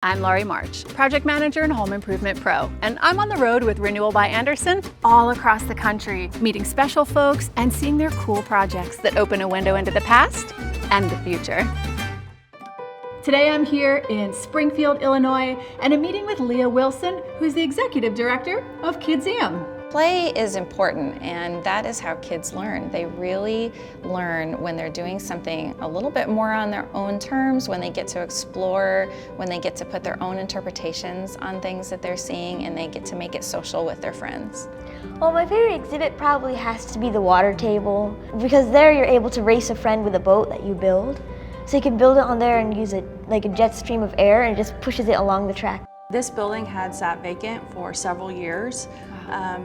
I'm Laurie March, Project Manager and Home Improvement Pro, and I'm on the road with Renewal by Andersen all across the country, meeting special folks and seeing their cool projects that open a window into the past and the future. Today I'm here in Springfield, Illinois, and I'm meeting with Leah Wilson, who's the Executive Director of Kidzeum. Play is important, and that is how kids learn. They really learn when they're doing something a little bit more on their own terms, when they get to explore, when they get to put their own interpretations on things that they're seeing, and they get to make it social with their friends. Well, my favorite exhibit probably has to be the water table, because there you're able to race a friend with a boat that you build. So you can build it on there and use it like a jet stream of air, and it just pushes it along the track. This building had sat vacant for several years.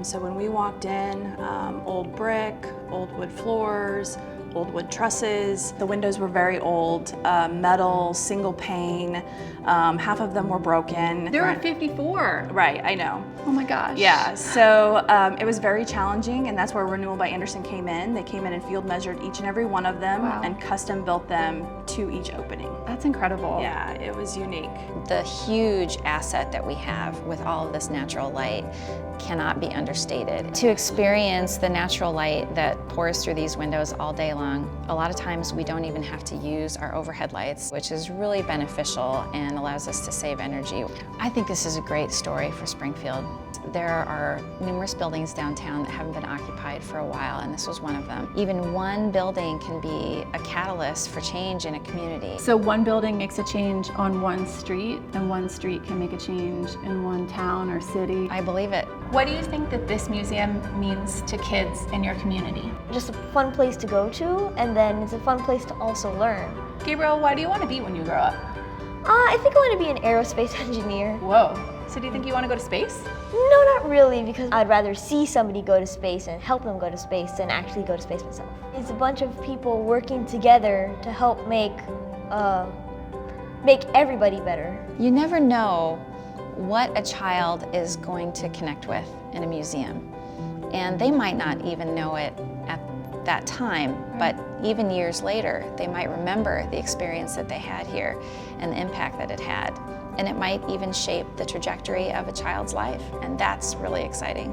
So when we walked in, old brick, old wood floors, old wood trusses. The windows were very old, metal, single pane. Half of them were broken. There were 54. Right, I know. Oh my gosh. Yeah, so it was very challenging, and that's where Renewal by Andersen came in. They came in and field measured each and every one of them. Wow. And custom built them to each opening. That's incredible. Yeah, it was unique. The huge asset that we have with all of this natural light cannot be understated. To experience the natural light that pours through these windows all day long, a lot of times we don't even have to use our overhead lights, which is really beneficial and allows us to save energy. I think this is a great story for Springfield. There are numerous buildings downtown that haven't been occupied for a while, and this was one of them. Even one building can be a catalyst for change in a community. So one building makes a change on one street, and one street can make a change in one town or city. I believe it. What do you think that this museum means to kids in your community? Just a fun place to go to, and then it's a fun place to also learn. Gabriel, what do you want to be when you grow up? I think I want to be an aerospace engineer. Whoa. So do you think you want to go to space? No, not really, because I'd rather see somebody go to space and help them go to space than actually go to space myself. It's a bunch of people working together to help make everybody better. You never know what a child is going to connect with in a museum. And they might not even know it at that time, but even years later, they might remember the experience that they had here and the impact that it had. And it might even shape the trajectory of a child's life, and that's really exciting.